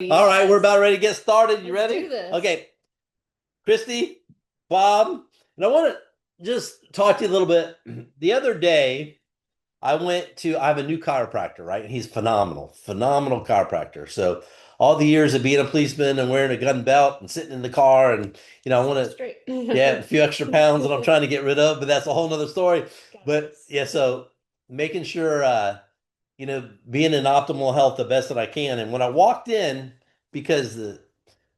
All right, we're Yes. about ready to get started. You Let's ready? do this. Okay, Kristie, Bob, and I want to just talk to you a little bit. The other day, I have a new chiropractor, right? And he's phenomenal, phenomenal chiropractor. So all the years of being a policeman and wearing a gun belt and sitting in the car and, I want to, Straight. yeah, a few extra pounds that I'm trying to get rid of, but that's a whole nother story. But Guys. yeah, so making sure, being in optimal health the best that I can. And when I walked in, because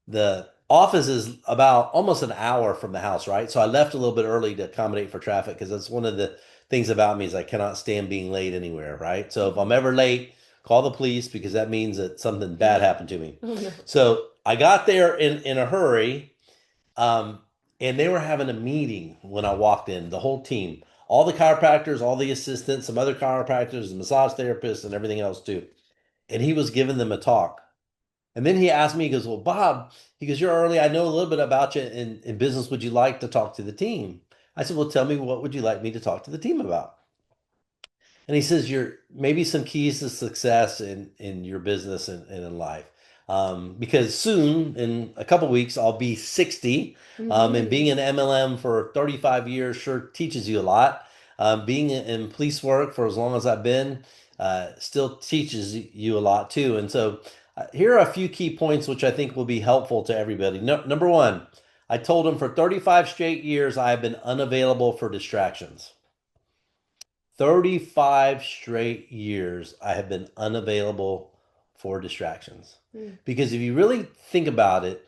the office is about almost an hour from the house, right? So I left a little bit early to accommodate for traffic because that's one of the things about me is I cannot stand being late anywhere, right? So if I'm ever late, call the police because that means that something bad happened to me. Oh no. So I got there in a hurry, um, and they were having a meeting when I walked in, the whole team, all the chiropractors, all the assistants, some other chiropractors, the massage therapists, and everything else too. And he was giving them a talk. And then he asked me, he goes, "Well, Bob," he goes, "you're early. I know a little bit about you in business. Would you like to talk to the team?" I said, "Well, tell me, what would you like me to talk to the team about?" And he says, "You're maybe some keys to success in your business and in life. Because soon, in a couple weeks, I'll be 60. And being Hmm. in MLM for 35 years sure teaches you a lot. Being in police work for as long as I've been still teaches you a lot too. And so here are a few key points which I think will be helpful to everybody. No, number one, I told him for 35 straight years I have been unavailable for distractions. 35 straight years I have been unavailable for distractions. Because if you really think about it,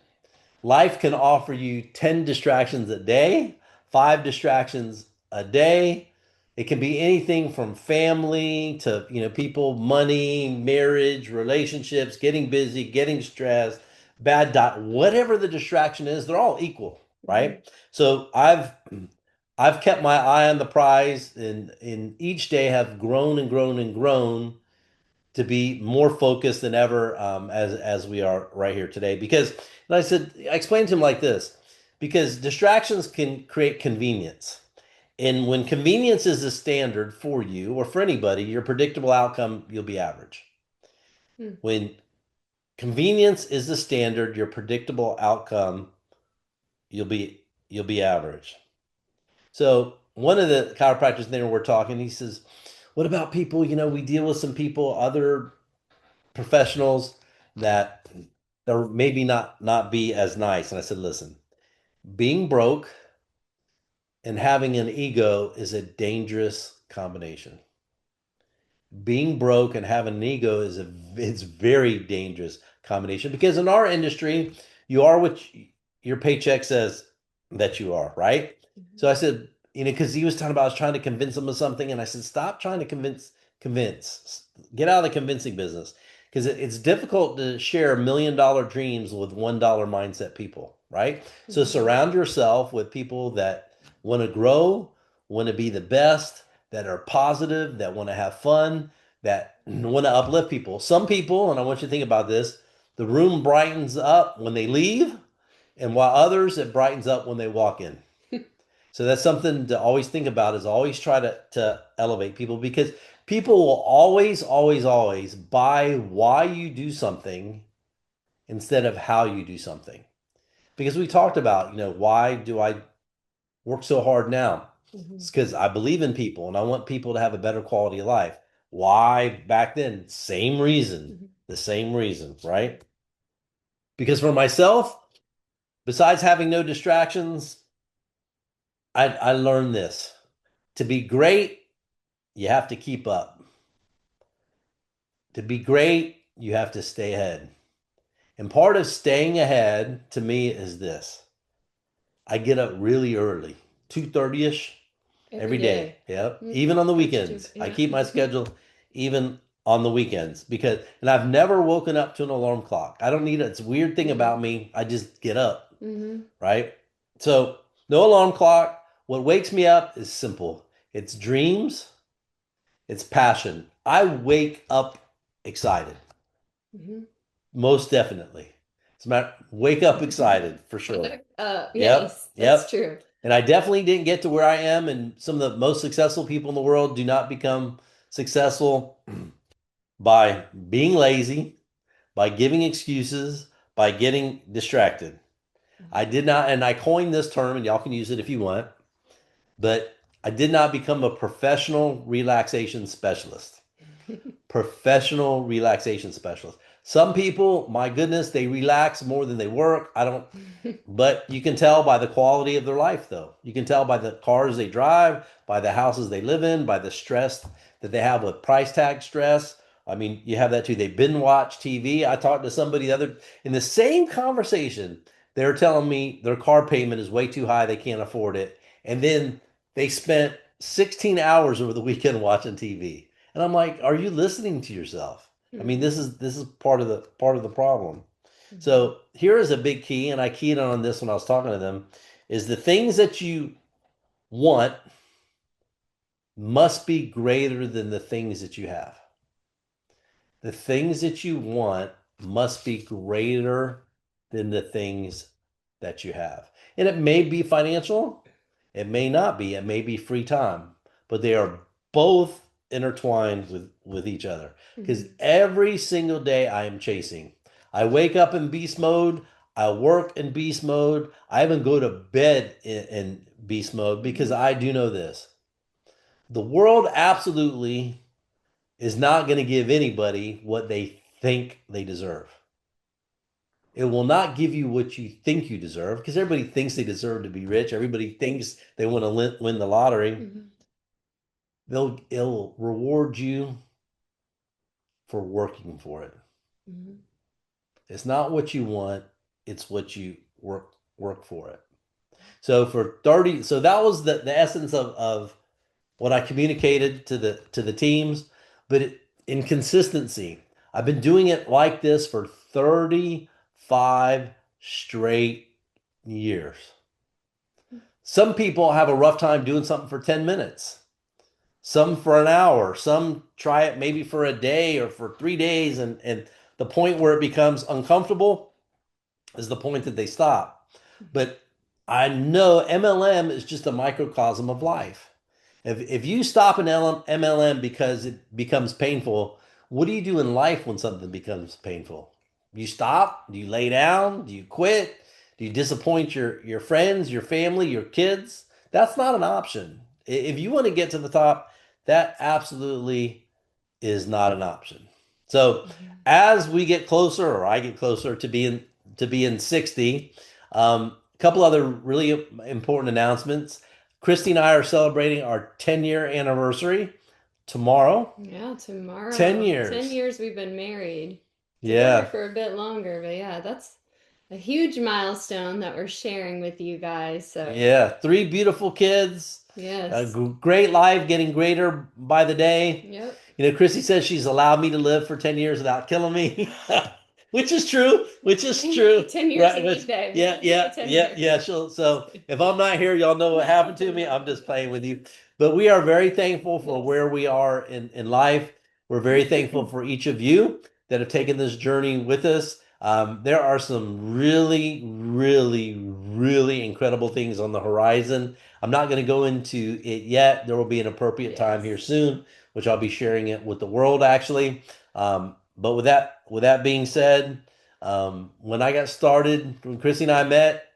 life can offer you 10 distractions a day, 5 distractions a day. It can be anything from family to, people, money, marriage, relationships, getting busy, getting stressed, bad dot, whatever the distraction is, they're all equal, Hmm. right? So I've kept my eye on the prize and in each day have grown and grown and grown to be more focused than ever, as we are right here today. Because, and I explained to him like this, because distractions can create convenience. And when convenience is the standard for you or for anybody, your predictable outcome, you'll be average. When convenience is the standard, your predictable outcome, you'll be average. So one of the chiropractors there we're talking, he says, "What about people? We deal with some people, other professionals that are maybe not be as nice." And I said, "Listen, being broke and having an ego is a dangerous combination. Being broke and having an ego it's very dangerous combination because in our industry, you are what your paycheck says that you are, right?" So I said, because he was talking about I was trying to convince him of something, and I said, "Stop trying to convince. Get out of the convincing business." Because it's difficult to share $1 million dreams with $1 mindset people, right? So surround yourself with people that want to grow, want to be the best, that are positive, that want to have fun, that want to uplift people. Some people, and I want you to think about this, the room brightens up when they leave, and while others, it brightens up when they walk in. So that's something to always think about is always try to elevate people because people will always, always, always buy why you do something instead of how you do something. Because we talked about, why do I work so hard now? Hmm. It's because I believe in people and I want people to have a better quality of life. Why back then? Same reason, the same reason, right? Because for myself, besides having no distractions, I learned this. To be great, you have to keep up. To be great, you have to stay ahead. And part of staying ahead to me is this. I get up really early, 2:30ish Every every day. day. Yep. Even on the Us too. weekends. I Yeah. keep my schedule even on the weekends because and I've never woken up to an alarm clock. I don't need it. It's a weird thing about me. I just get up, Hmm. right? So, no alarm clock. What wakes me up is simple. It's dreams, it's passion. I wake up excited. Hmm. Most definitely. It's about wake up excited for sure. Yep. Yes, that's Yep. true. And I definitely didn't get to where I am, and some of the most successful people in the world do not become successful by being lazy, by giving excuses, by getting distracted. I did not, and I coined this term, and y'all can use it if you want, but I did not become a professional relaxation specialist. Professional relaxation specialist. Some people, my goodness, they relax more than they work. I don't, but you can tell by the quality of their life, though. You can tell by the cars they drive, by the houses they live in, by the stress that they have with price tag stress. I mean, you have that too. They binge watch TV. I talked to somebody the other in the same conversation. They were telling me their car payment is way too high. They can't afford it. And then they spent 16 hours over the weekend watching TV. And I'm like, are you listening to yourself? I mean, this is part of the problem. So here is a big key, and I keyed on this when I was talking to them, is the things that you want must be greater than the things that you have. The things that you want must be greater than the things that you have. And it may be financial, it may not be, it may be free time, but they are both intertwined with each other. Because every single day I am chasing. I wake up in beast mode, I work in beast mode, I even go to bed in beast mode because I do know this. The world absolutely is not going to give anybody what they think they deserve. It will not give you what you think you deserve because everybody thinks they deserve to be rich. Everybody thinks they want to win the lottery. It'll reward you for working for it. It's not what you want, it's what you work for it. So for 30, so that was the essence of what I communicated to the teams, but in consistency. I've been doing it like this for 35 straight years. Some people have a rough time doing something for 10 minutes, some for an hour, some try it maybe for a day or for 3 days, and the point where it becomes uncomfortable is the point that they stop. But I know MLM is just a microcosm of life. If you stop an MLM because it becomes painful, what do you do in life when something becomes painful? You stop? Do you lay down? Do you quit? Do you disappoint your friends, your family, your kids? That's not an option. If you want to get to the top, that absolutely is not an option. So as we get closer, or I get closer to being 60, a couple other really important announcements. Kristie and I are celebrating our 10-year anniversary tomorrow. Yeah, tomorrow. 10 10 years. years we've been married. Together Yeah. for a bit longer, but yeah, that's a huge milestone that we're sharing with you guys. So, Yeah. Three beautiful kids. A yes. great life, getting greater by the day. Yep. You know, Kristie says she's allowed me to live for 10 years without killing me, which is true, which is true. 10 years Right. in each day. Yeah, yeah, 10 yeah, years. yeah. So if I'm not here, y'all know what happened to me. I'm just playing with you. But we are very thankful for Yes. where we are in life. We're very thankful for each of you that have taken this journey with us. There are some really, really, really incredible things on the horizon. I'm not going to go into it yet. There will be an appropriate time here Yes. soon, which I'll be sharing it with the world actually. But with that being said, when I got started, when Chrissy and I met,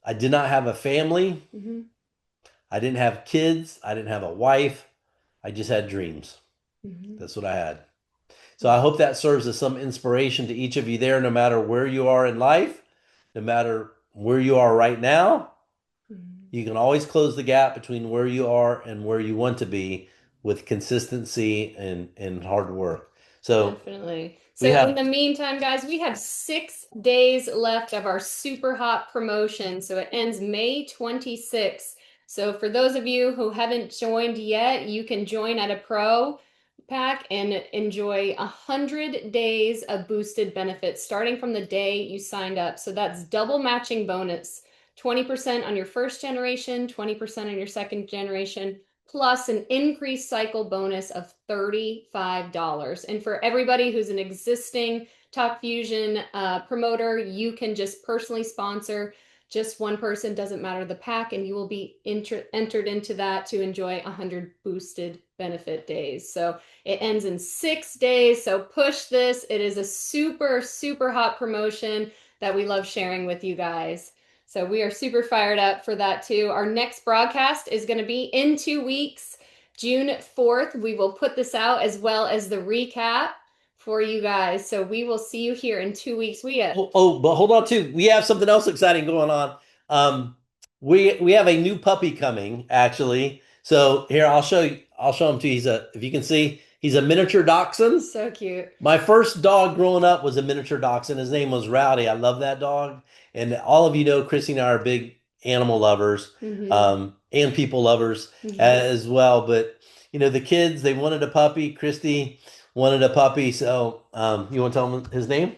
I did not have a family. Mm-hmm. I didn't have kids. I didn't have a wife. I just had dreams. Mm-hmm. That's what I had. So I hope that serves as some inspiration to each of you there, no matter where you are in life, no matter where you are right now. Mm-hmm. You can always close the gap between where you are and where you want to be with consistency and hard work. So Definitely. we So in have, the meantime, guys, we have 6 days left of our super hot promotion. So it ends May 26th. So for those of you who haven't joined yet, you can join at a pro pack and enjoy 100 days of boosted benefits starting from the day you signed up. So that's double matching bonus, 20% on your first generation, 20% on your second generation, plus an increased cycle bonus of $35. And for everybody who's an existing Talk Fusion promoter, you can just personally sponsor just one person, doesn't matter the pack, and you will be entered into that to enjoy 100 boosted benefit days. So it ends in 6 days. So push this. It is a super, super hot promotion that we love sharing with you guys. So we are super fired up for that too. Our next broadcast is going to be in 2 weeks, June 4th. We will put this out as well as the recap for you guys. So we will see you here in 2 weeks. But hold on too. We have something else exciting going on. Um, we have a new puppy coming actually. So here I'll show him to you. If you can see, he's a miniature dachshund. So cute. My first dog growing up was a miniature dachshund. His name was Rowdy. I love that dog. And all of you know, Chrissy and I are big animal lovers, and people lovers as well. But the kids, they wanted a puppy. Christy wanted a puppy. So you want to tell them his name?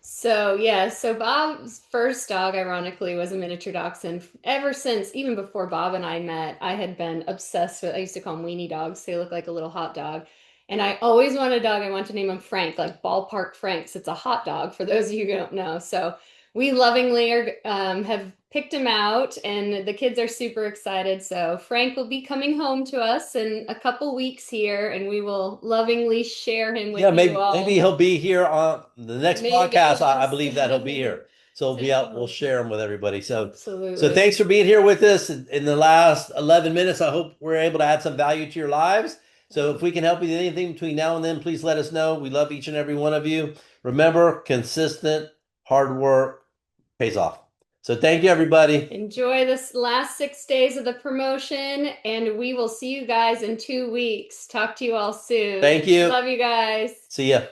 So yeah, so Bob's first dog, ironically, was a miniature dachshund. Ever since, even before Bob and I met, I had been obsessed with. I used to call them weenie dogs. They look like a little hot dog, and I always wanted a dog. I wanted to name him Frank, like Ballpark Franks. It's a hot dog for those of you who don't know. So we lovingly have picked him out, and the kids are super excited. So Frank will be coming home to us in a couple weeks here, and we will lovingly share him with Yeah, you maybe all. he'll be here on the next Maybe, podcast. I yes. believe that he'll be here. So we'll share them with everybody. So Absolutely. thanks for being here with us in the last 11 minutes. I hope we're able to add some value to your lives. So if we can help you with anything between now and then, please let us know. We love each and every one of you. Remember, consistent hard work pays off. So thank you, everybody. Enjoy this last 6 days of the promotion, and we will see you guys in 2 weeks. Talk to you all soon. Thank you. Love you guys. See ya.